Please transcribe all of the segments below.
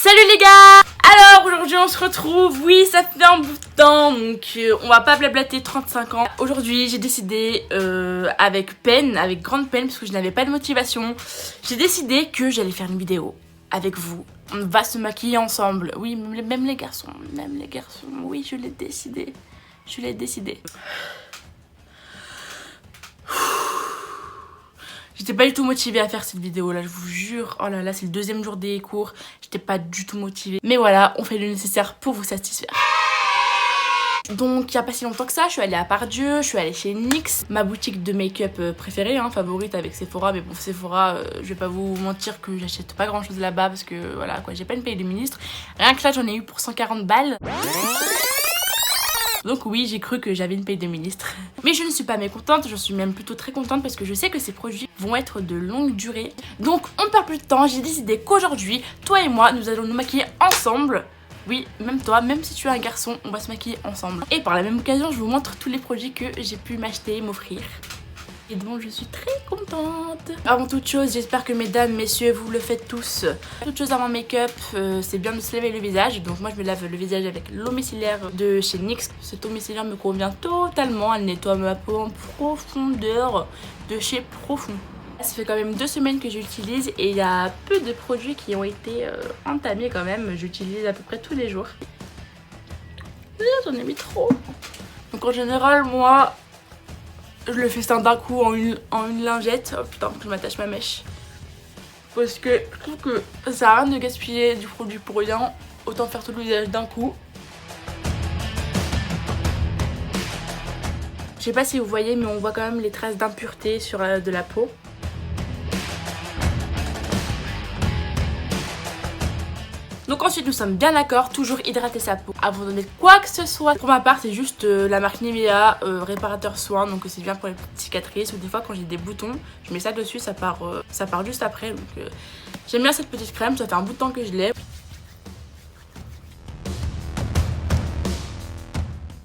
Salut les gars! Alors aujourd'hui on se retrouve, oui ça fait un bout de temps, donc on va pas blablater 35 ans. Aujourd'hui j'ai décidé avec peine, avec grande peine parce que je n'avais pas de motivation, j'ai décidé que j'allais faire une vidéo avec vous. On va se maquiller ensemble, oui même les garçons, oui je l'ai décidé, J'étais pas du tout motivée à faire cette vidéo là, je vous jure. Oh là là, c'est le deuxième jour des cours. J'étais pas du tout motivée. Mais voilà, on fait le nécessaire pour vous satisfaire. Donc il y a pas si longtemps que ça, je suis allée à Pardieu, je suis allée chez NYX, ma boutique de make-up préférée, favorite avec Sephora. Mais bon, Sephora, je vais pas vous mentir que j'achète pas grand chose là-bas parce que voilà quoi, j'ai pas une paye de ministre. Rien que là, j'en ai eu pour 140 balles. Donc oui, j'ai cru que j'avais une paye de ministre. Mais je ne suis pas mécontente, je suis même plutôt très contente parce que je sais que ces produits vont être de longue durée. Donc on ne perd plus de temps, j'ai décidé qu'aujourd'hui, toi et moi, nous allons nous maquiller ensemble. Oui, même toi, même si tu es un garçon, on va se maquiller ensemble. Et par la même occasion, je vous montre tous les produits que j'ai pu m'acheter et m'offrir. Et donc je suis très contente. Avant toute chose, j'espère que mesdames, messieurs, vous le faites tous. Toute chose avant make-up, c'est bien de se laver le visage. Donc moi je me lave le visage avec l'eau micellaire de chez NYX. Cette eau micellaire me convient totalement. Elle nettoie ma peau en profondeur de chez Profond. Ça fait quand même 2 semaines que j'utilise et il y a peu de produits qui ont été entamés quand même. J'utilise à peu près tous les jours. J'en ai mis trop. Donc en général, moi, je le fais ça d'un coup en une lingette. Oh putain, faut que je m'attache ma mèche. Parce que je trouve que ça sert à rien de gaspiller du produit pour rien. Autant faire tout le visage d'un coup. Je sais pas si vous voyez, mais on voit quand même les traces d'impureté sur de la peau. Donc ensuite nous sommes bien d'accord, toujours hydrater sa peau avant de mettre quoi que ce soit. Pour ma part c'est juste la marque Nivea réparateur soin, donc c'est bien pour les petites cicatrices. Ou des fois quand j'ai des boutons, je mets ça dessus, ça part juste après. Donc j'aime bien cette petite crème, ça fait un bout de temps que je l'ai.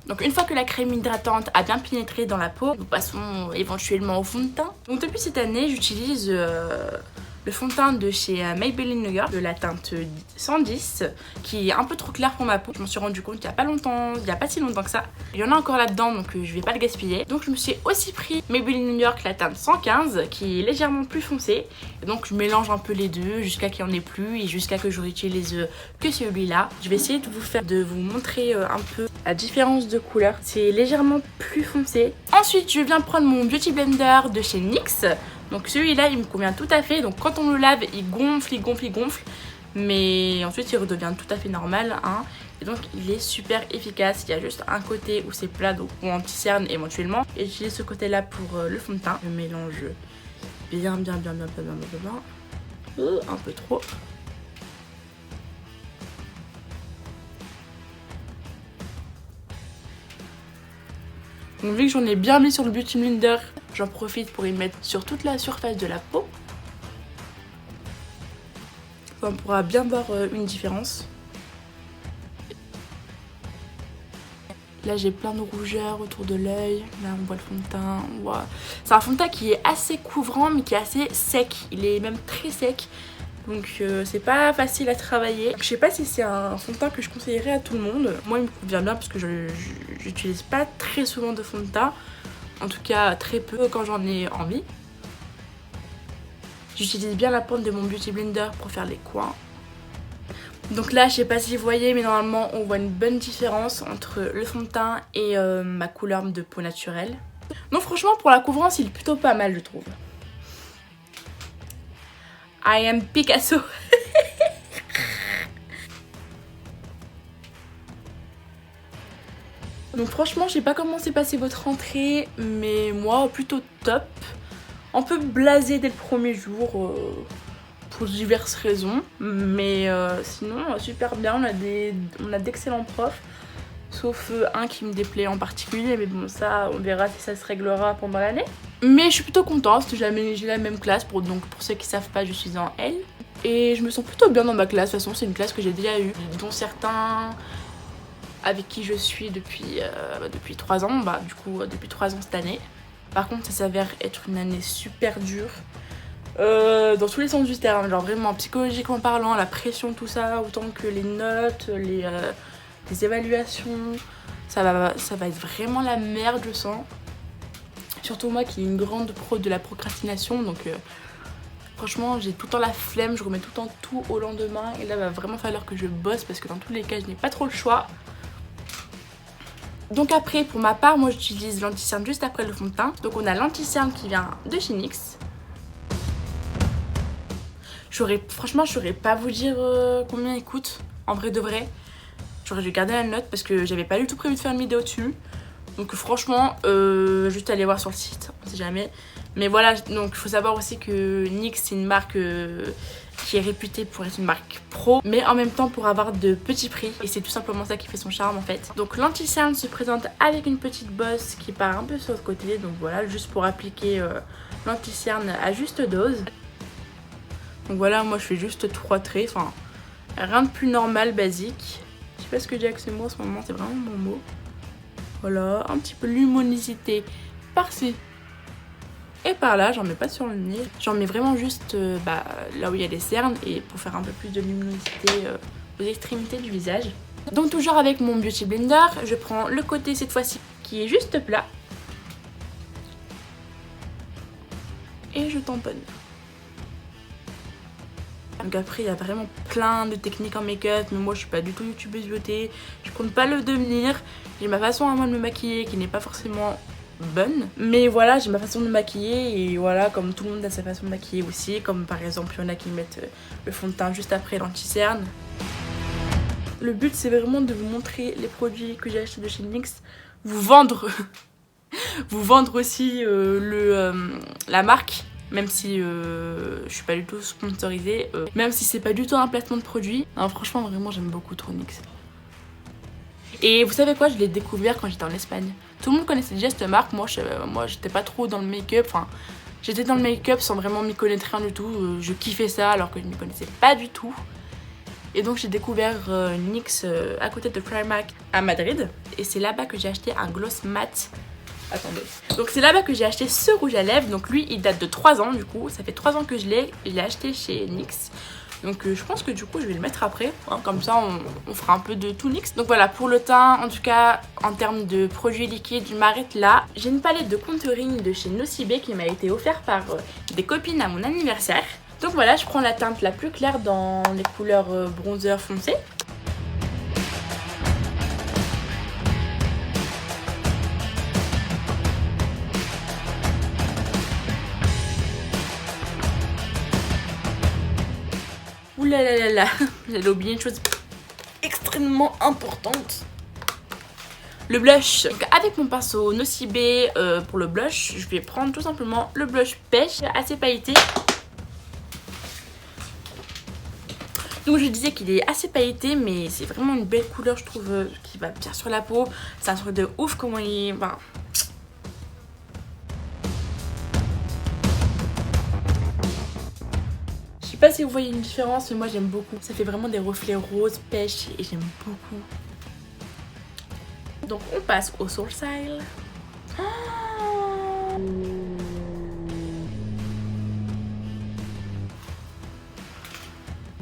Donc une fois que la crème hydratante a bien pénétré dans la peau, nous passons éventuellement au fond de teint. Donc depuis cette année j'utilise le fond de teint de chez Maybelline New York, de la teinte 110, qui est un peu trop clair pour ma peau. Je m'en suis rendu compte il y a pas si longtemps que ça. Il y en a encore là-dedans, donc je vais pas le gaspiller. Donc je me suis aussi pris Maybelline New York, la teinte 115, qui est légèrement plus foncée. Et donc je mélange un peu les deux jusqu'à qu'il n'y en ait plus et jusqu'à que je réutilise que celui-là. Je vais essayer de vous montrer un peu la différence de couleur. C'est légèrement plus foncé. Ensuite, je viens prendre mon Beauty Blender de chez NYX. Donc celui-là il me convient tout à fait, donc quand on le lave il gonfle, mais ensuite il redevient tout à fait normal Et donc il est super efficace. Il y a juste un côté où c'est plat, donc ou anti-cerne éventuellement, et j'utilise ce côté là pour le fond de teint. Je mélange bien, un peu trop. Donc vu que j'en ai bien mis sur le Beauty Blender, j'en profite pour y mettre sur toute la surface de la peau. On pourra bien voir une différence. Là j'ai plein de rougeurs autour de l'œil. Là on voit le fond de teint. C'est un fond de teint qui est assez couvrant mais qui est assez sec. Il est même très sec. Donc c'est pas facile à travailler. Je sais pas si c'est un fond de teint que je conseillerais à tout le monde. Moi il me convient bien parce que j'utilise pas très souvent de fond de teint. En tout cas très peu quand j'en ai envie. J'utilise bien la pointe de mon Beauty Blender pour faire les coins. Donc là je sais pas si vous voyez, mais normalement on voit une bonne différence entre le fond de teint et ma couleur de peau naturelle. Donc franchement pour la couvrance il est plutôt pas mal je trouve. I am Picasso. Donc franchement je sais pas comment s'est passée votre rentrée, mais moi plutôt top. Un peu blasé dès le premier jour pour diverses raisons, mais sinon super bien. On a d'excellents profs, sauf un qui me déplaît en particulier, mais bon ça on verra si ça se réglera pendant l'année. Mais je suis plutôt contente, j'ai la même classe, donc pour ceux qui savent pas je suis en L. Et je me sens plutôt bien dans ma classe. De toute façon c'est une classe que j'ai déjà eue, dont certains avec qui je suis depuis 3 ans, depuis 3 ans cette année. Par contre ça s'avère être une année super dure. dans tous les sens du terme, genre vraiment psychologiquement parlant, la pression, tout ça, autant que les notes, les évaluations, ça va être vraiment la merde, je sens. Surtout moi qui est une grande pro de la procrastination, donc franchement j'ai tout le temps la flemme, je remets tout le temps tout au lendemain et là va vraiment falloir que je bosse parce que dans tous les cas je n'ai pas trop le choix. Donc après pour ma part, moi j'utilise l'anti-cerne juste après le fond de teint. Donc on a l'anti-cerne qui vient de chez NYX. Franchement je saurais pas vous dire combien il coûte en vrai de vrai. J'aurais dû garder la note parce que j'avais pas du tout prévu de faire une vidéo dessus. Donc franchement, juste aller voir sur le site, on sait jamais. Mais voilà, donc il faut savoir aussi que NYX c'est une marque qui est réputée pour être une marque pro, mais en même temps pour avoir de petits prix. Et c'est tout simplement ça qui fait son charme en fait. Donc l'anti-cerne se présente avec une petite bosse qui part un peu sur le côté. Donc voilà, juste pour appliquer l'anti-cerne à juste dose. Donc voilà, moi je fais juste 3 traits, enfin rien de plus normal, basique. Je sais pas ce que j'ai avec ce mot en ce moment, c'est vraiment mon mot. Voilà, un petit peu luminosité par-ci et par-là, j'en mets pas sur le nez. J'en mets vraiment juste là où il y a les cernes et pour faire un peu plus de luminosité aux extrémités du visage. Donc toujours avec mon Beauty Blender, je prends le côté cette fois-ci qui est juste plat. Et je tamponne. Donc après il y a vraiment plein de techniques en make-up, mais moi je suis pas du tout youtubeuse beauté, je compte pas le devenir. J'ai ma façon à moi de me maquiller qui n'est pas forcément bonne, mais voilà, j'ai ma façon de me maquiller et voilà, comme tout le monde a sa façon de maquiller aussi, comme par exemple il y en a qui mettent le fond de teint juste après l'anti-cerne. Le but c'est vraiment de vous montrer les produits que j'ai achetés de chez NYX, vous vendre vous vendre aussi la marque. Même si je suis pas du tout sponsorisée, même si c'est pas du tout un placement de produit. Non, franchement, vraiment, j'aime beaucoup trop NYX. Et vous savez quoi, je l'ai découvert quand j'étais en Espagne. Tout le monde connaissait déjà cette marque, moi j'étais pas trop dans le make-up, enfin j'étais dans le make-up sans vraiment m'y connaître rien du tout. Je kiffais ça alors que je m'y connaissais pas du tout. Et donc j'ai découvert NYX à côté de Primark à Madrid. Et c'est là-bas que j'ai acheté un gloss mat. Attendez. Donc c'est là-bas que j'ai acheté ce rouge à lèvres. Donc lui il date de 3 ans du coup. Ça fait 3 ans que je l'ai acheté chez NYX. Donc je pense que du coup je vais le mettre après, hein, comme ça on fera un peu de tout NYX. Donc voilà, pour le teint, en tout cas en termes de produits liquides, je m'arrête là. J'ai une palette de contouring de chez Nocibé qui m'a été offerte par des copines à mon anniversaire. Donc voilà, je prends la teinte la plus claire dans les couleurs bronzer foncé. Oulalalala, j'allais oublier une chose extrêmement importante. Le blush. Donc avec mon pinceau Nocibé pour le blush, je vais prendre tout simplement le blush pêche assez pailleté. Donc je disais qu'il est assez pailleté, mais c'est vraiment une belle couleur, je trouve, qui va bien sur la peau. C'est un truc de ouf comment il... Enfin, je sais pas si vous voyez une différence, mais moi j'aime beaucoup. Ça fait vraiment des reflets roses, pêche, et j'aime beaucoup. Donc on passe au sourcil.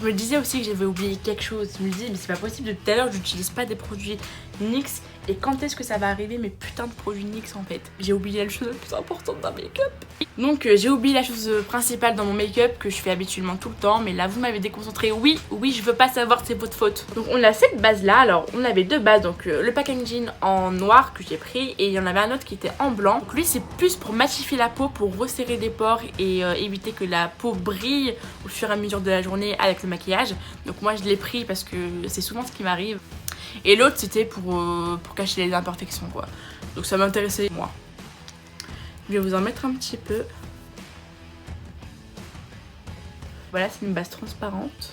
Je me disais aussi que j'avais oublié quelque chose. Je me disais mais c'est pas possible, depuis tout à l'heure j'utilise pas des produits NYX. Et quand est-ce que ça va arriver mes putains de produits NYX en fait? J'ai oublié la chose la plus importante d'un make-up. Donc j'ai oublié la chose principale dans mon make-up que je fais habituellement tout le temps. Mais là vous m'avez déconcentré. Oui, je veux pas savoir, c'est votre faute. Donc on a cette base là. Alors on avait deux bases. Donc le packaging en noir que j'ai pris. Et il y en avait un autre qui était en blanc. Donc lui c'est plus pour matifier la peau, pour resserrer les pores et éviter que la peau brille au fur et à mesure de la journée avec le maquillage. Donc moi je l'ai pris parce que c'est souvent ce qui m'arrive. Et l'autre c'était pour cacher les imperfections quoi. Donc ça m'intéressait moi. Je vais vous en mettre un petit peu. Voilà, c'est une base transparente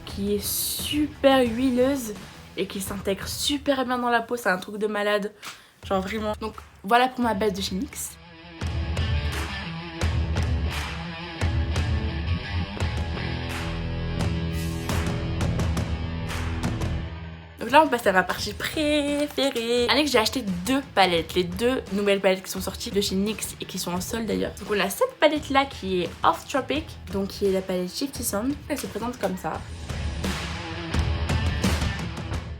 qui est super huileuse et qui s'intègre super bien dans la peau. C'est un truc de malade, genre vraiment. Donc voilà pour ma base de chez NYX. Donc Donc là on passe à ma partie préférée. Allez, que j'ai acheté 2 palettes, les 2 nouvelles palettes qui sont sorties de chez NYX et qui sont en solde d'ailleurs. Donc on a cette palette là qui est Off Tropic, donc qui est la palette Shifty Sound. Elle se présente comme ça.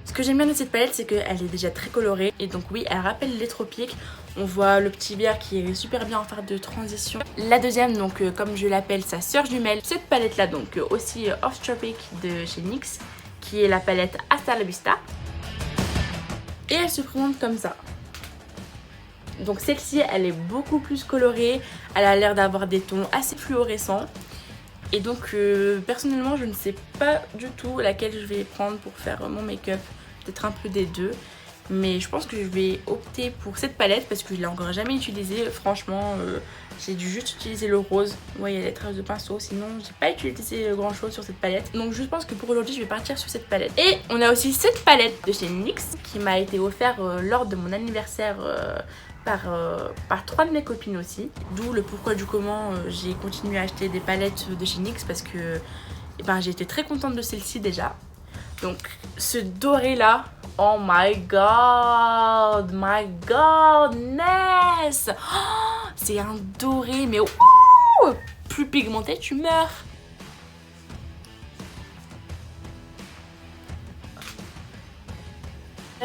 Ce que j'aime bien de cette palette, c'est qu'elle est déjà très colorée et donc oui, elle rappelle les tropiques. On voit le petit vert qui est super bien en phare de transition. La deuxième, donc comme je l'appelle sa sœur jumelle, cette palette là, donc aussi Off Tropic de chez NYX, qui est la palette Hasta la Vista. Et elle se présente comme ça. Donc celle-ci, elle est beaucoup plus colorée, elle a l'air d'avoir des tons assez fluorescents. Et donc personnellement, je ne sais pas du tout laquelle je vais prendre pour faire mon make-up. Peut-être un peu des deux. Mais je pense que je vais opter pour cette palette parce que je l'ai encore jamais utilisée. Franchement, j'ai dû juste utiliser le rose. Ouais, il y a les traces de pinceau. Sinon, j'ai pas utilisé grand chose sur cette palette. Donc je pense que pour aujourd'hui, je vais partir sur cette palette. Et on a aussi cette palette de chez NYX qui m'a été offerte lors de mon anniversaire par 3 de mes copines aussi. D'où le pourquoi du comment j'ai continué à acheter des palettes de chez NYX parce que j'ai été très contente de celle-ci déjà. Donc ce doré là, oh my godness, oh, c'est un doré mais plus pigmenté tu meurs.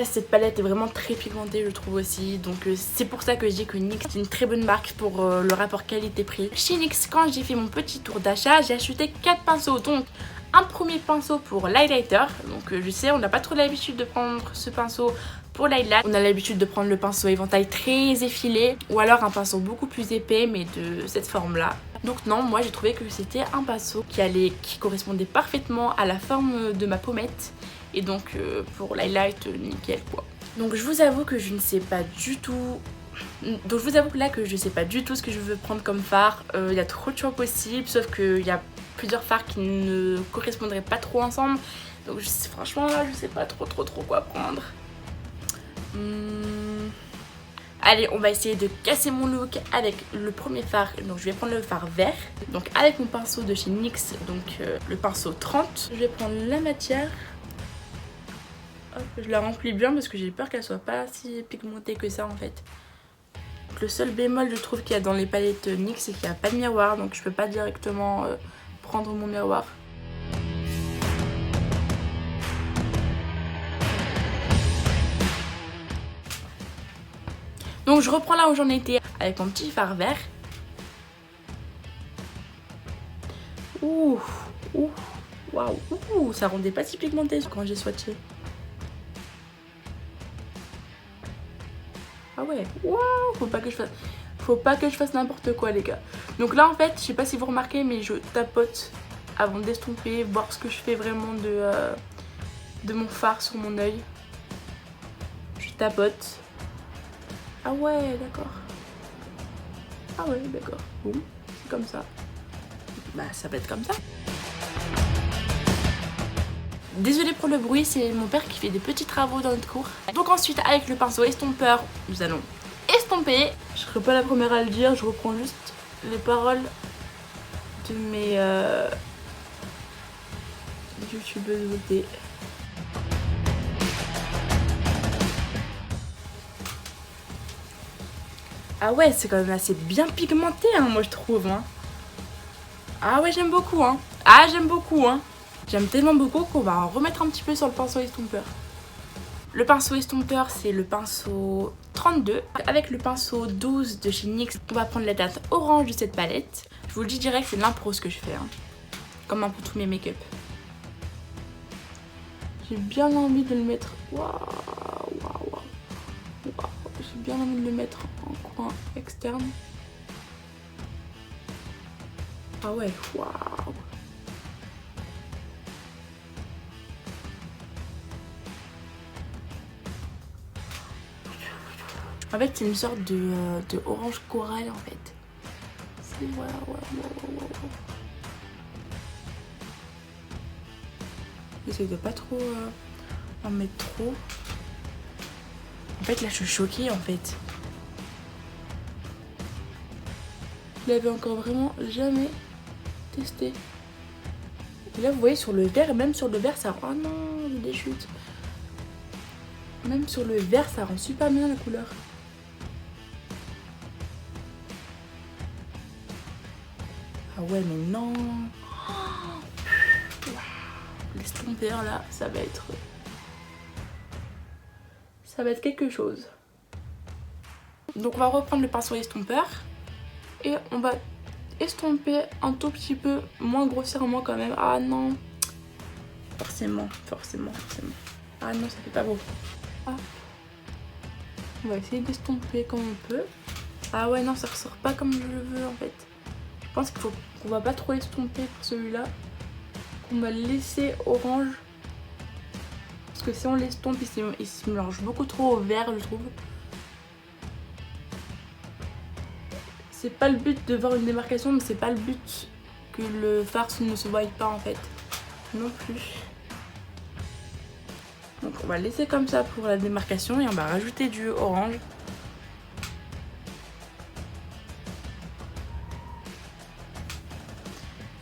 Cette palette est vraiment très pigmentée je trouve aussi, donc c'est pour ça que je dis que NYX est une très bonne marque pour le rapport qualité-prix. Chez NYX, quand j'ai fait mon petit tour d'achat, j'ai acheté 4 pinceaux, donc un premier pinceau pour l'highlighter. Donc je sais, on n'a pas trop l'habitude de prendre ce pinceau pour l'highlight. On a l'habitude de prendre le pinceau éventail très effilé ou alors un pinceau beaucoup plus épais mais de cette forme là. Donc non, moi j'ai trouvé que c'était un pinceau qui correspondait parfaitement à la forme de ma pommette. Et donc pour l'highlight, nickel quoi. Donc je vous avoue que je ne sais pas du tout... Donc je vous avoue que là que je sais pas du tout ce que je veux prendre comme fard. Il y a trop de choix possibles, sauf qu'il y a plusieurs fards qui ne correspondraient pas trop ensemble. Donc franchement là je sais pas trop quoi prendre. Allez, on va essayer de casser mon look avec le premier fard. Donc je vais prendre le fard vert. Donc avec mon pinceau de chez NYX, donc le pinceau 30. Je vais prendre la matière. Hop, je la remplis bien parce que j'ai peur qu'elle soit pas si pigmentée que ça en fait. Donc, le seul bémol je trouve qu'il y a dans les palettes NYX, c'est qu'il n'y a pas de miroir. Donc je peux pas directement prendre mon miroir. Donc je reprends là où j'en étais avec mon petit fard vert. Ouh, waouh, ça rendait pas si pigmenté quand j'ai swatché. Ah ouais, waouh, faut pas que je fasse n'importe quoi les gars. Donc là en fait, je sais pas si vous remarquez mais je tapote avant d'estomper, voir ce que je fais vraiment de mon fard sur mon œil. Je tapote. Ah ouais, d'accord. Ah ouais, d'accord. Bon, c'est comme ça. Bah ça va être comme ça. Désolée pour le bruit, c'est mon père qui fait des petits travaux dans notre cour. Donc ensuite avec le pinceau estompeur, nous allons estomper. Je serai pas la première à le dire, je reprends juste les paroles de mes youtubeuses beauté. Ah ouais, c'est quand même assez bien pigmenté hein, moi je trouve hein. Ah ouais, j'aime beaucoup hein. Ah j'aime beaucoup hein. J'aime tellement beaucoup qu'on va en remettre un petit peu sur le pinceau estompeur. Le pinceau estompeur, c'est le pinceau 32. Avec le pinceau 12 de chez NYX, on va prendre la teinte orange de cette palette. Je vous le dis direct, c'est de l'impro ce que je fais. Hein. Comme pour tous mes make-up. J'ai bien envie de le mettre... Waouh. J'ai bien envie de le mettre en coin externe. Ah ouais, waouh. En fait, c'est une sorte de orange corail en fait. C'est waouh. J'essaie de pas trop en mettre trop. En fait, là, je suis choquée en fait. Je l'avais encore vraiment jamais testé. Et là, vous voyez sur le verre, même sur le verre, ça. Oh non, des chutes. Même sur le vert, ça rend super bien la couleur. Ah ouais, mais non. L'estompeur là, ça va être quelque chose. Donc on va reprendre le pinceau estompeur et on va estomper un tout petit peu moins grossièrement quand même. Ah non, forcément. Ah non, ça fait pas beau. Ah. On va essayer d'estomper comme on peut. Ah ouais, non, ça ressort pas comme je le veux en fait. Je pense qu'il faut qu'on va pas trop estomper pour celui-là. On va le laisser orange. Parce que si on l'estompe, il se mélange beaucoup trop au vert, je trouve. C'est pas le but de voir une démarcation, mais c'est pas le but que le farce ne se voie pas en fait. Non plus. Donc on va laisser comme ça pour la démarcation et on va rajouter du orange.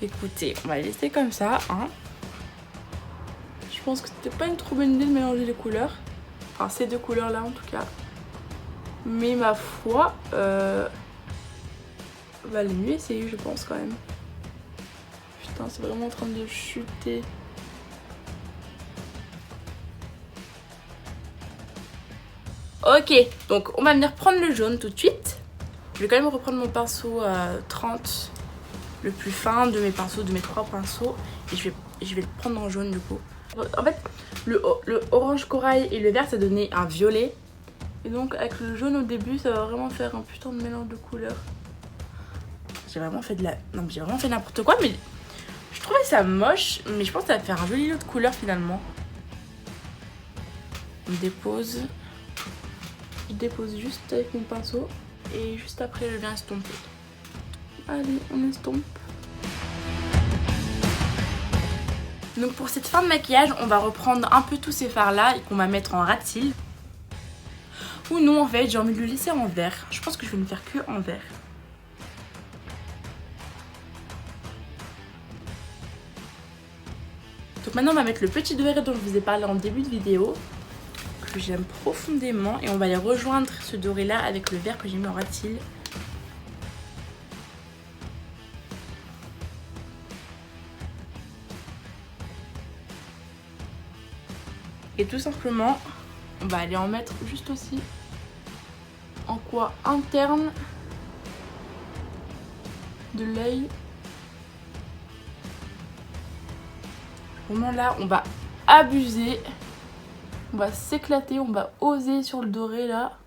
Écoutez, on va laisser comme ça, hein. Je pense que c'était pas une trop bonne idée de mélanger les couleurs. Enfin, ces deux couleurs là en tout cas. Mais ma foi, valait mieux essayer, je pense quand même. Putain, c'est vraiment en train de chuter. Ok, donc on va venir prendre le jaune tout de suite. Je vais quand même reprendre mon pinceau 30, le plus fin de mes pinceaux, de mes 3 pinceaux. Et je vais le prendre en jaune du coup. En fait, le orange corail et le vert, ça donnait un violet. Et donc avec le jaune au début, ça va vraiment faire un putain de mélange de couleurs. J'ai vraiment fait j'ai vraiment fait n'importe quoi, mais je trouvais ça moche. Mais je pense que ça va faire un joli lot de couleurs finalement. On dépose. Je dépose juste avec mon pinceau. Et juste après, je viens estomper. Allez, on estompe. Donc pour cette fin de maquillage, on va reprendre un peu tous ces fards là et qu'on va mettre en ras de cils. Ou non, en fait, j'ai envie de le laisser en vert. Je pense que je vais ne faire que en vert. Donc maintenant, on va mettre le petit doré dont je vous ai parlé en début de vidéo, que j'aime profondément. Et on va aller rejoindre ce doré là avec le vert que j'ai mis en ras de cils. Et tout simplement, on va aller en mettre juste aussi en coin interne de l'œil. Vraiment là, on va abuser. On va s'éclater, on va oser sur le doré là.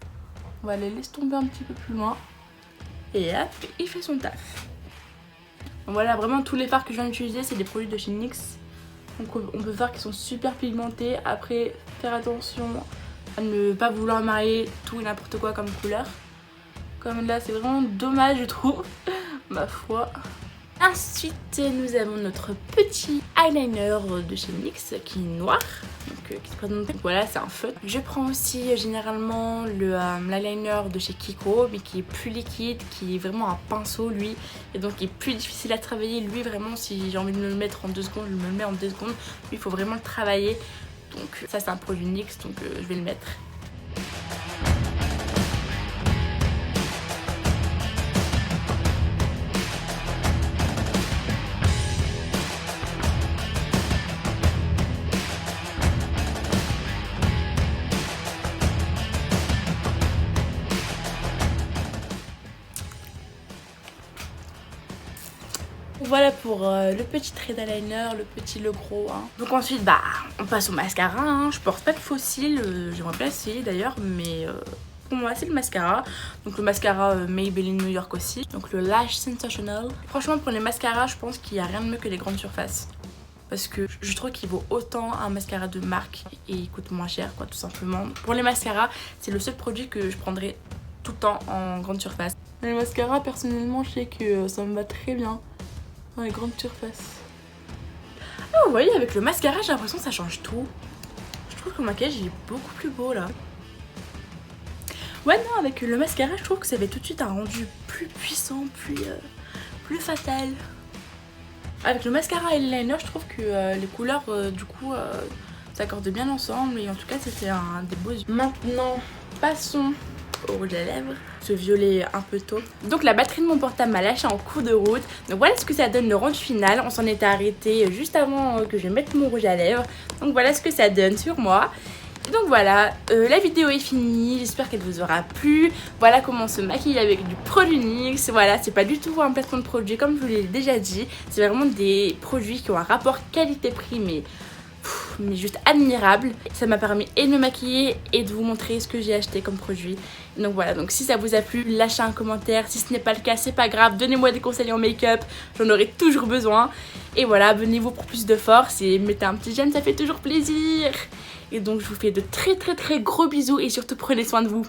On va aller laisser tomber un petit peu plus loin. Et hop, il fait son taf. Donc voilà, vraiment tous les fards que je viens d'utiliser, c'est des produits de chez NYX. Donc on peut voir qu'ils sont super pigmentés. Après, faire attention à ne pas vouloir marier tout et n'importe quoi comme couleur. Comme là, c'est vraiment dommage, je trouve, ma foi. Ensuite, nous avons notre petit eyeliner de chez NYX qui est noir. Donc, qui se présente. Donc voilà, c'est un feutre. Je prends aussi généralement l'eyeliner de chez Kiko, mais qui est plus liquide, qui est vraiment un pinceau lui. Et donc, qui est plus difficile à travailler. Lui, vraiment, si j'ai envie de me le mettre en 2 secondes, je me le mets en 2 secondes. Lui, il faut vraiment le travailler. Donc, ça, c'est un produit NYX, donc je vais le mettre. Voilà pour le petit trait d'eyeliner, le gros. Hein. Donc ensuite, bah, on passe au mascara. Hein. Je porte pas de faux cils, j'aimerais bien essayer d'ailleurs, mais pour moi c'est le mascara. Donc le mascara Maybelline New York aussi. Donc le Lash Sensational. Franchement, pour les mascaras, je pense qu'il n'y a rien de mieux que les grandes surfaces. Parce que je trouve qu'il vaut autant un mascara de marque et il coûte moins cher, quoi, tout simplement. Pour les mascaras, c'est le seul produit que je prendrais tout le temps en grande surface. Les mascaras, personnellement, je sais que ça me va très bien. Dans les grandes surfaces. Ah, vous voyez, avec le mascara, j'ai l'impression que ça change tout. Je trouve que le maquillage il est beaucoup plus beau là. Ouais, non, avec le mascara, je trouve que ça avait tout de suite un rendu plus puissant, plus fatal. Avec le mascara et le liner, je trouve que les couleurs, du coup, s'accordent bien ensemble et en tout cas c'était un des beaux yeux. Maintenant, passons au rouge à lèvres, ce violet un peu taupe. Donc la batterie de mon portable m'a lâché en cours de route. Donc voilà ce que ça donne le rendu final. On s'en était arrêté juste avant que je mette mon rouge à lèvres. Donc voilà ce que ça donne sur moi. Donc voilà, la vidéo est finie, j'espère qu'elle vous aura plu. Voilà comment se maquiller avec du produit NYX. Voilà, c'est pas du tout un placement de produit comme je vous l'ai déjà dit. C'est vraiment des produits qui ont un rapport qualité-prix mais juste admirable. Ça m'a permis et de me maquiller et de vous montrer ce que j'ai acheté comme produit. Donc voilà, donc si ça vous a plu, lâchez un commentaire. Si ce n'est pas le cas, c'est pas grave, donnez-moi des conseils en make-up, j'en aurai toujours besoin. Et voilà, abonnez-vous pour plus de force et mettez un petit j'aime, ça fait toujours plaisir. Et donc je vous fais de très gros bisous et surtout prenez soin de vous.